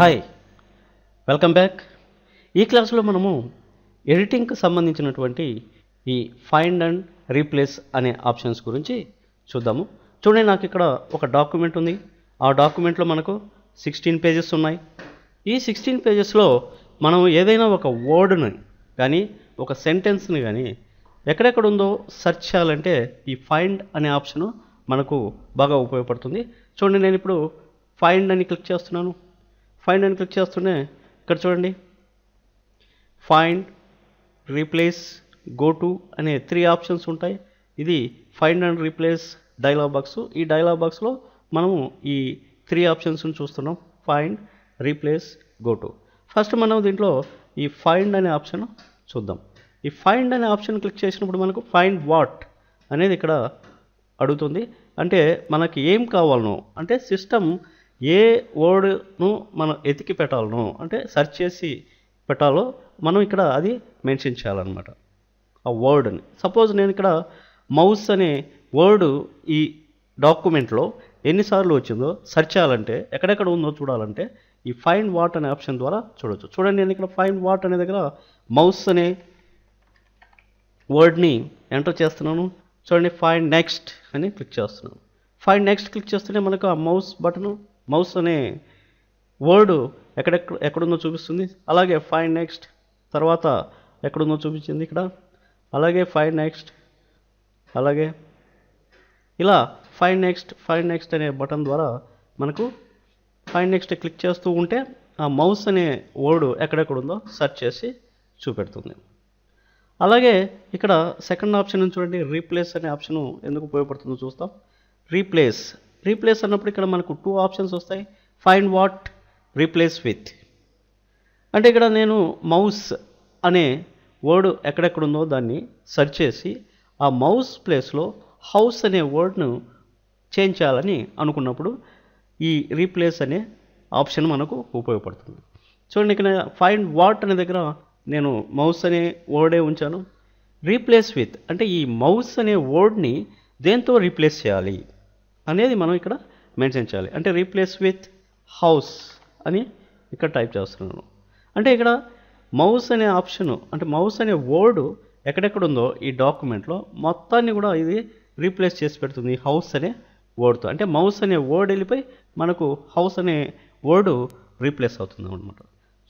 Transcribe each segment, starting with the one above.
Hi, welcome back. ఈ క్లాస్లో మనము ఎడిటింగ్కి సంబంధించినటువంటి ఈ ఫైండ్ అండ్ రీప్లేస్ అనే ఆప్షన్స్ గురించి చూద్దాము. చూడండి, నాకు ఇక్కడ ఒక డాక్యుమెంట్ ఉంది. ఆ డాక్యుమెంట్లో మనకు 16 పేజెస్ ఉన్నాయి. ఈ 16 పేజెస్లో మనం ఏదైనా ఒక వర్డ్ని కానీ ఒక సెంటెన్స్ని కానీ ఎక్కడెక్కడ ఉందో సెర్చ్ చేయాలంటే ఈ ఫైండ్ అనే ఆప్షను మనకు బాగా ఉపయోగపడుతుంది. చూడండి, నేను ఇప్పుడు ఫైండ్ అని క్లిక్ చేస్తున్నాను. ఫైండ్ అని క్లిక్ చేస్తూనే ఇక్కడ చూడండి, ఫైండ్, రీప్లేస్, గో టు అనే 3 ఆప్షన్స్ ఉంటాయి. ఇది find and replace dialogue box. ఈ డైలాగ్ బాక్స్లో మనము ఈ 3 ఆప్షన్స్ని చూస్తున్నాం: find, replace, go to. First మనం దీంట్లో ఈ ఫైండ్ అనే ఆప్షన్ చూద్దాం. ఈ ఫైండ్ అనే ఆప్షన్ క్లిక్ చేసినప్పుడు మనకు ఫైండ్ వాట్ అనేది ఇక్కడ అడుగుతుంది. అంటే మనకి ఏం కావాలనో, అంటే సిస్టమ్ ఏ వర్డ్ను మనం ఎతికి పెట్టాలనో, అంటే సెర్చ్ చేసి పెట్టాలో మనం ఇక్కడ అది మెన్షన్ చేయాలన్నమాట, ఆ వర్డ్ని. సపోజ్ నేను ఇక్కడ మౌస్ అనే వర్డ్ ఈ డాక్యుమెంట్లో ఎన్నిసార్లు వచ్చిందో సెర్చ్ చేయాలంటే, ఎక్కడెక్కడ ఉందో చూడాలంటే ఈ ఫైండ్ వాట్ అనే ఆప్షన్ ద్వారా చూడవచ్చు. చూడండి, నేను ఇక్కడ ఫైండ్ వాట్ అనే దగ్గర మౌస్ అనే వర్డ్ని ఎంటర్ చేస్తున్నాను. చూడండి, ఫైండ్ నెక్స్ట్ అని క్లిక్ చేస్తున్నాను. ఫైండ్ నెక్స్ట్ క్లిక్ చేస్తూనే మనకు ఆ మౌస్ అనే వర్డ్ ఎక్కడుందో చూపిస్తుంది. అలాగే ఫైండ్ నెక్స్ట్ తర్వాత ఎక్కడుందో చూపించింది ఇక్కడ. అలాగే ఫైండ్ నెక్స్ట్, అలాగే ఇలా ఫైండ్ నెక్స్ట్ అనే బటన్ ద్వారా మనకు ఫైండ్ నెక్స్ట్ క్లిక్ చేస్తూ ఉంటే ఆ మౌస్ అనే వర్డ్ ఎక్కడెక్కడ ఉందో సెర్చ్ చేసి చూపెడుతుంది. అలాగే ఇక్కడ సెకండ్ ఆప్షన్ చూడండి, రీప్లేస్ అనే ఆప్షన్ ఎందుకు ఉపయోగపడుతుందో చూస్తాం. రీప్లేస్ అన్నప్పుడు ఇక్కడ మనకు 2 ఆప్షన్స్ వస్తాయి: ఫైండ్ వాట్, రీప్లేస్ విత్. అంటే ఇక్కడ నేను మౌస్ అనే వర్డ్ ఎక్కడెక్కడుందో దాన్ని సెర్చ్ చేసి ఆ మౌస్ ప్లేస్లో హౌస్ అనే వర్డ్ను చేంజ్ చేయాలని అనుకున్నప్పుడు ఈ రీప్లేస్ అనే ఆప్షన్ మనకు ఉపయోగపడుతుంది. చూడండి, ఇక్కడ ఫైండ్ వాట్ అనే దగ్గర నేను మౌస్ అనే వర్డే ఉంచాను. రీప్లేస్ విత్ అంటే ఈ మౌస్ అనే వర్డ్ని దేంతో రీప్లేస్ చేయాలి అనేది మనం ఇక్కడ మెన్షన్ చేయాలి. అంటే రీప్లేస్ విత్ హౌస్ అని ఇక్కడ టైప్ చేస్తున్నాను. అంటే ఇక్కడ మౌస్ అనే ఆప్షను, అంటే మౌస్ అనే వర్డ్ ఎక్కడెక్కడ ఉందో ఈ డాక్యుమెంట్లో మొత్తాన్ని కూడా ఇది రీప్లేస్ చేసి పెడుతుంది హౌస్ అనే వర్డ్తో. అంటే మౌస్ అనే వర్డ్ వెళ్ళిపోయి మనకు హౌస్ అనే వర్డ్ రీప్లేస్ అవుతుంది అనమాట.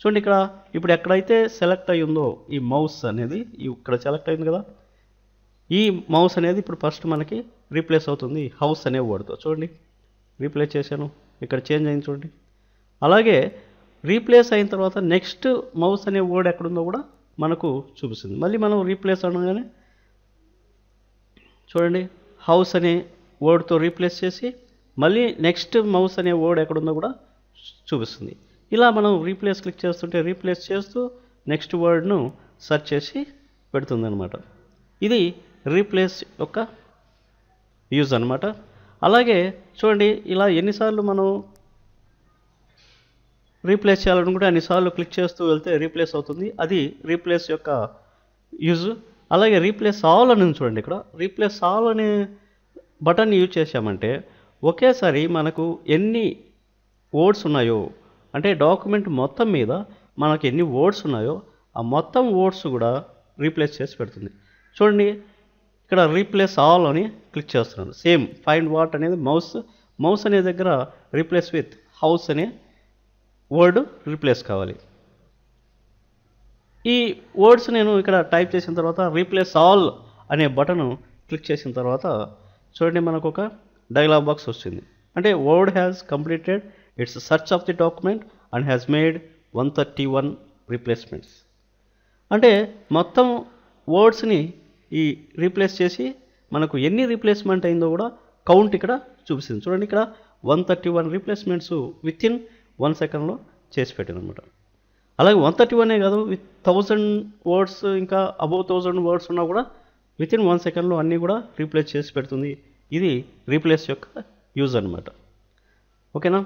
చూడండి, ఇక్కడ ఇప్పుడు ఎక్కడైతే సెలెక్ట్ అయ్యి ఉందో ఈ మౌస్ అనేది ఇక్కడ సెలెక్ట్ అయింది కదా, ఈ మౌస్ అనేది ఇప్పుడు ఫస్ట్ మనకి రీప్లేస్ అవుతుంది హౌస్ అనే వర్డ్తో. చూడండి, రీప్లేస్ చేశాను, ఇక్కడ చేంజ్ అయింది చూడండి. అలాగే రీప్లేస్ అయిన తర్వాత నెక్స్ట్ మౌస్ అనే వర్డ్ ఎక్కడుందో కూడా మనకు చూపిస్తుంది. మళ్ళీ మనం రీప్లేస్ అనగానే చూడండి, హౌస్ అనే వర్డ్తో రీప్లేస్ చేసి మళ్ళీ నెక్స్ట్ మౌస్ అనే వర్డ్ ఎక్కడుందో కూడా చూపిస్తుంది. ఇలా మనం రీప్లేస్ క్లిక్ చేస్తుంటే రీప్లేస్ చేస్తూ నెక్స్ట్ వర్డ్ను సెర్చ్ చేసి పెడుతుంది అనమాట. ఇది రీప్లేస్ యొక్క యూజ్ అనమాట. అలాగే చూడండి, ఇలా ఎన్నిసార్లు మనం రీప్లేస్ చేయాలనుకుంటే అన్నిసార్లు క్లిక్ చేస్తూ వెళ్తే రీప్లేస్ అవుతుంది. అది రీప్లేస్ యొక్క యూజ్. అలాగే రీప్లేస్ ఆల్ అని చూడండి, ఇక్కడ రీప్లేస్ ఆల్ అనే బటన్ యూజ్ చేసామంటే ఒకేసారి మనకు ఎన్ని వర్డ్స్ ఉన్నాయో, అంటే డాక్యుమెంట్ మొత్తం మీద మనకు ఎన్ని వర్డ్స్ ఉన్నాయో ఆ మొత్తం వర్డ్స్ కూడా రీప్లేస్ చేసి పెడుతుంది. చూడండి, ఇక్కడ రీప్లేస్ ఆల్ అని క్లిక్ చేస్తున్నాను. సేమ్ ఫైండ్ వాట్ అనేది మౌస్ అనే దగ్గర రీప్లేస్ విత్ హౌస్ అనే వర్డ్ రీప్లేస్ కావాలి. ఈ వర్డ్స్ నేను ఇక్కడ టైప్ చేసిన తర్వాత రీప్లేస్ ఆల్ అనే బటన్ క్లిక్ చేసిన తర్వాత చూడండి, మనకు ఒక డైలాగ్ బాక్స్ వచ్చింది. అంటే word has completed it's search of the document and has made 131 replacements. అంటే మొత్తం వర్డ్స్ని ఈ రీప్లేస్ చేసి మనకు ఎన్ని రీప్లేస్మెంట్ అయిందో కూడా కౌంట్ ఇక్కడ చూపిస్తుంది. చూడండి, ఇక్కడ 131 రీప్లేస్మెంట్స్ విత్ ఇన్ 1 సెకండ్లో చేసి పెట్టింది అనమాట. అలాగే 131 కాదు, విత్ 1000 వర్డ్స్ ఇంకా అబౌవ్ 1000 వర్డ్స్ ఉన్నా కూడా విత్ ఇన్ 1 సెకండ్లో అన్నీ కూడా రీప్లేస్ చేసి పెడుతుంది. ఇది రీప్లేస్ యొక్క యూజ్ అనమాట. ఓకేనా?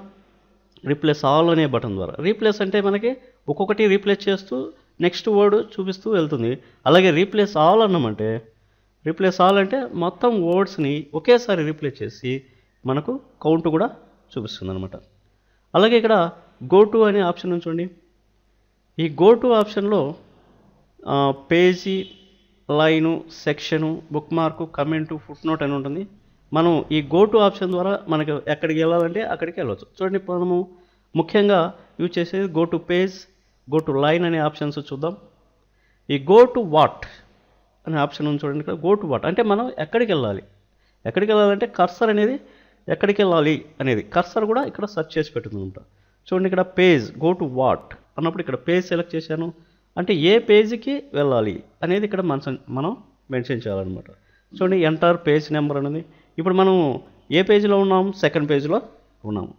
రీప్లేస్ ఆల్ అనే బటన్ ద్వారా. రీప్లేస్ అంటే మనకి ఒక్కొక్కటి రీప్లేస్ చేస్తూ నెక్స్ట్ వర్డ్ చూపిస్తూ వెళ్తుంది. అలాగే రీప్లేస్ ఆల్ అన్నామంటే మొత్తం వర్డ్స్ని ఒకేసారి రీప్లేస్ చేసి మనకు కౌంట్ కూడా చూపిస్తుంది అనమాట. అలాగే ఇక్కడ గో టు అనే ఆప్షన్ ఉంచండి. ఈ గో టు ఆప్షన్లో page, line, section, book mark, comment, foot note అని ఉంటుంది. మనం ఈ గో టు ఆప్షన్ ద్వారా మనకు ఎక్కడికి వెళ్ళాలంటే అక్కడికి వెళ్ళవచ్చు. చూడండి, ఇప్పుడు మనము ముఖ్యంగా యూజ్ చేసేది go to page, go to line అనే ఆప్షన్స్ చూద్దాం. ఈ గో టు వాట్ అనే ఆప్షన్ ఉంది చూడండి. ఇక్కడ గో టు వాట్ అంటే మనం ఎక్కడికి వెళ్ళాలంటే కర్సర్ అనేది ఎక్కడికి వెళ్ళాలి అనేది కర్సర్ కూడా ఇక్కడ సెర్చ్ చేసి పెట్టుకుంటా. చూడండి, ఇక్కడ పేజ్, గో టు వాట్ అన్నప్పుడు ఇక్కడ పేజ్ సెలెక్ట్ చేశాను. అంటే ఏ పేజీకి వెళ్ళాలి అనేది ఇక్కడ మనం మెన్షన్ చేయాలన్నమాట. చూడండి, ఎంటర్ పేజ్ నెంబర్ అనేది. ఇప్పుడు మనం ఏ పేజీలో ఉన్నాం? సెకండ్ పేజీలో ఉన్నాము.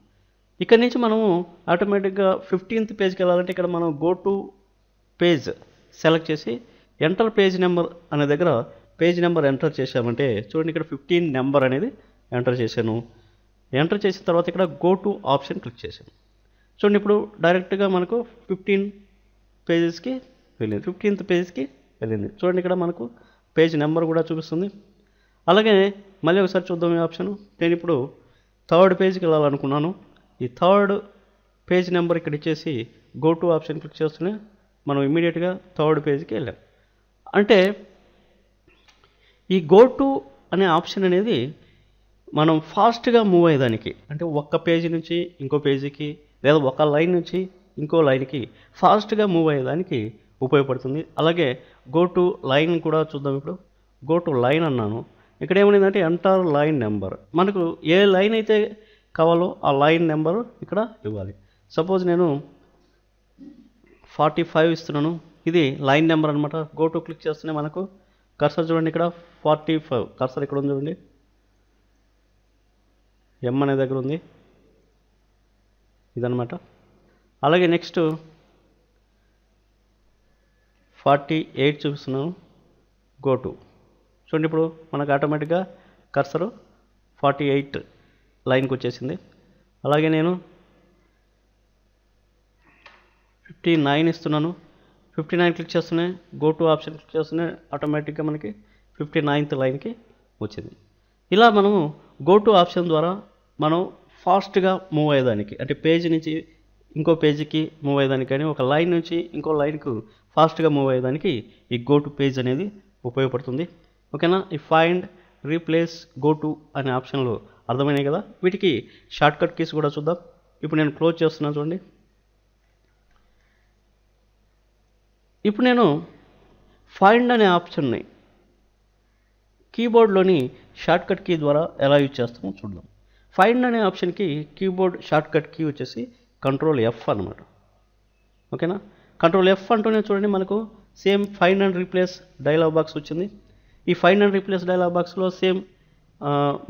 ఇక్కడ నుంచి మనము ఆటోమేటిక్గా 15th పేజ్కి వెళ్ళాలంటే ఇక్కడ మనం గో టు పేజ్ సెలెక్ట్ చేసి ఎంటర్ పేజ్ నెంబర్ అనే దగ్గర పేజ్ నెంబర్ ఎంటర్ చేసామంటే చూడండి, ఇక్కడ 15 నెంబర్ అనేది ఎంటర్ చేశాను. ఎంటర్ చేసిన తర్వాత ఇక్కడ గో టు ఆప్షన్ క్లిక్ చేశాను. చూడండి, ఇప్పుడు డైరెక్ట్గా మనకు 15 పేజెస్కి వెళ్ళింది, 15th పేజ్కి వెళ్ళింది. చూడండి, ఇక్కడ మనకు పేజ్ నెంబర్ కూడా చూపిస్తుంది. అలాగే మళ్ళీ ఒకసారి చూద్దాం ఈ ఆప్షన్. నేను ఇప్పుడు 3rd పేజ్కి వెళ్ళాలనుకున్నాను. ఈ 3rd పేజ్ నెంబర్ ఇక్కడ ఇచ్చేసి గో టు ఆప్షన్ క్లిక్ చేస్తూనే మనం ఇమీడియట్గా 3rd పేజ్కి వెళ్ళాం. అంటే ఈ గో టు అనే ఆప్షన్ అనేది మనం ఫాస్ట్గా మూవ్ అయ్యేదానికి, అంటే ఒక్క పేజీ నుంచి ఇంకో పేజీకి లేదా ఒక లైన్ నుంచి ఇంకో లైన్కి ఫాస్ట్గా మూవ్ అయ్యేదానికి ఉపయోగపడుతుంది. అలాగే గో టు లైన్ కూడా చూద్దాం. ఇప్పుడు గో టు లైన్ అన్నాను. ఇక్కడ ఏమైందంటే ఎంటర్ లైన్ నెంబర్, మనకు ఏ లైన్ అయితే కావాలో ఆ లైన్ నెంబరు ఇక్కడ ఇవ్వాలి. సపోజ్ నేను 45 ఇస్తున్నాను, ఇది లైన్ నెంబర్ అనమాట. గో టు క్లిక్ చేస్తూనే మనకు కర్సర్ చూడండి, ఇక్కడ 45 కర్సర్ ఇక్కడ ఉంది చూడండి, ఎం అనే దగ్గర ఉంది, ఇదనమాట. అలాగే నెక్స్ట్ 48 చూపిస్తున్నాను, గో టు. చూడండి, ఇప్పుడు మనకు ఆటోమేటిక్గా కర్సరు 48 లైన్కి వచ్చేసింది. అలాగే నేను 59 ఇస్తున్నాను, 59 క్లిక్ చేస్తూనే గో టు ఆప్షన్ క్లిక్ చేస్తూనే ఆటోమేటిక్గా మనకి 59th లైన్కి వచ్చింది. ఇలా మనము గో టు ఆప్షన్ ద్వారా మనం ఫాస్ట్గా మూవ్ అయ్యేదానికి, అంటే పేజీ నుంచి ఇంకో పేజీకి మూవ్ అయ్యేదానికి కానీ ఒక లైన్ నుంచి ఇంకో లైన్కు ఫాస్ట్గా మూవ్ అయ్యేదానికి ఈ గో టు పేజ్ అనేది ఉపయోగపడుతుంది. ఓకేనా? ఈ ఫైండ్, రీప్లేస్, గో టు అనే ఆప్షన్లు అర్థమైనాయి కదా. వీటికి షార్ట్కట్ కీస్ కూడా చూద్దాం. ఇప్పుడు నేను క్లోజ్ చేస్తున్నాను చూడండి. ఇప్పుడు నేను ఫైండ్ అనే ఆప్షన్ని కీబోర్డ్లోని షార్ట్కట్ కీ ద్వారా ఎలా యూజ్ చేస్తామో చూద్దాం. ఫైండ్ అనే ఆప్షన్కి కీబోర్డ్ షార్ట్కట్ కీ వచ్చేసి కంట్రోల్ F అనమాట. ఓకేనా? కంట్రోల్ F అంటూనే చూడండి మనకు same find and replace dialogue box వచ్చింది. ఈ ఫైండ్ అండ్ రీప్లేస్ డైలాగ్ బాక్స్లో సేమ్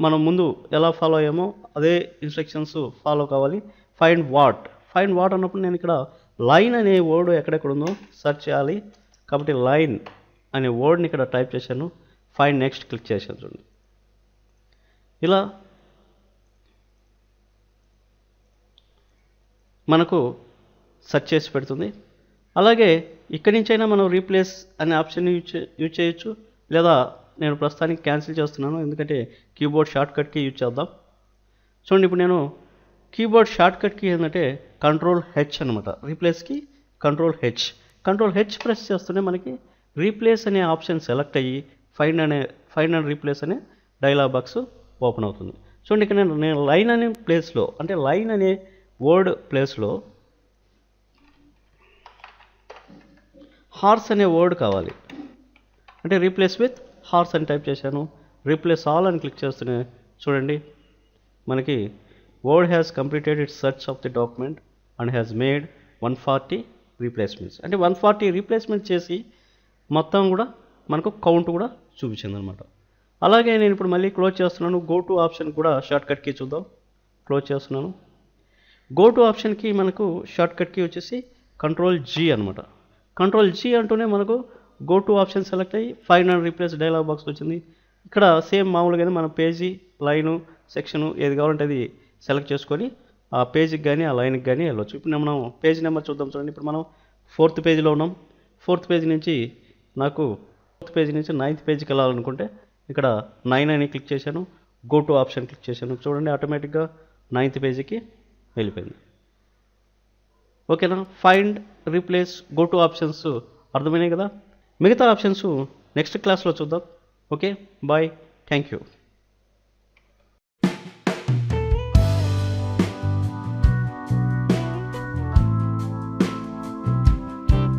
మనం ముందు ఎలా ఫాలో అయ్యామో అదే ఇన్స్ట్రక్షన్స్ ఫాలో కావాలి. ఫైండ్ వాట్ అన్నప్పుడు నేను ఇక్కడ లైన్ అనే వర్డ్ ఎక్కడెక్కడ ఉందో సెర్చ్ చేయాలి. కాబట్టి లైన్ అనే వర్డ్ని ఇక్కడ టైప్ చేశాను, ఫైండ్ నెక్స్ట్ క్లిక్ చేశాను చూడండి. ఇలా మనకు సెర్చ్ చేసి పెడుతుంది. అలాగే ఇక్కడి నుంచైనా మనం రీప్లేస్ అనే ఆప్షన్ యూజ్ చేయొచ్చు, లేదా నేను ప్రస్తుతానికి క్యాన్సిల్ చేస్తున్నాను ఎందుకంటే కీబోర్డ్ షార్ట్కట్ కీ యూజ్ చేద్దాం. చూడండి, ఇప్పుడు నేను కీబోర్డ్ షార్ట్కట్ కీ ఏంటంటే కంట్రోల్ H అనమాట. రీప్లేస్కి కంట్రోల్ హెచ్ ప్రెస్ చేస్తూనే మనకి రీప్లేస్ అనే ఆప్షన్ సెలెక్ట్ అయ్యి ఫైండ్ అండ్ రీప్లేస్ అనే డైలాగ్ బాక్స్ ఓపెన్ అవుతుంది. చూడండి, ఇక్కడ నేను లైన్ అనే ప్లేస్లో, అంటే లైన్ అనే వర్డ్ ప్లేస్లో హార్స్ అనే వర్డ్ కావాలి. అంటే రీప్లేస్ విత్ హార్స్ అని టైప్ చేశాను. రీప్లేస్ ఆల్ అని క్లిక్ చేస్తూనే చూడండి మనకి word has completed it's search of the document and has made 140 replacements. అంటే 140 రీప్లేస్మెంట్ చేసి మొత్తం కూడా మనకు కౌంట్ కూడా చూపించింది అనమాట. అలాగే నేను ఇప్పుడు మళ్ళీ క్లోజ్ చేస్తున్నాను. గో టు ఆప్షన్ కూడా షార్ట్కట్ కీ చూద్దాం. క్లోజ్ చేస్తున్నాను. గో టు ఆప్షన్కి మనకు షార్ట్కట్ కీ వచ్చేసి కంట్రోల్ G అనమాట. కంట్రోల్ G అంటూనే మనకు గో టు ఆప్షన్ సెలెక్ట్ అయ్యి find and replace dialogue box వచ్చింది. ఇక్కడ సేమ్ మామూలుగానే మన పేజీ, లైను, సెక్షను ఏది కావాలంటే అది సెలెక్ట్ చేసుకొని ఆ పేజీకి కానీ ఆ లైన్కి కానీ వెళ్ళొచ్చు. ఇప్పుడు మనం పేజ్ నెంబర్ చూద్దాం చూడండి. ఇప్పుడు మనం 4th పేజీలో ఉన్నాం. 4th పేజీ నుంచి నాకు 4th పేజీ నుంచి 9th పేజీకి వెళ్ళాలనుకుంటే ఇక్కడ 9 అని క్లిక్ చేశాను, గో టు ఆప్షన్ క్లిక్ చేశాను. చూడండి ఆటోమేటిక్గా 9th పేజీకి వెళ్ళిపోయింది. ఓకేనా. Find, replace, go to options అర్థమైనాయి కదా. మిగతా ఆప్షన్స్ నెక్స్ట్ క్లాస్లో చూద్దాం. Okay, bye, thank you.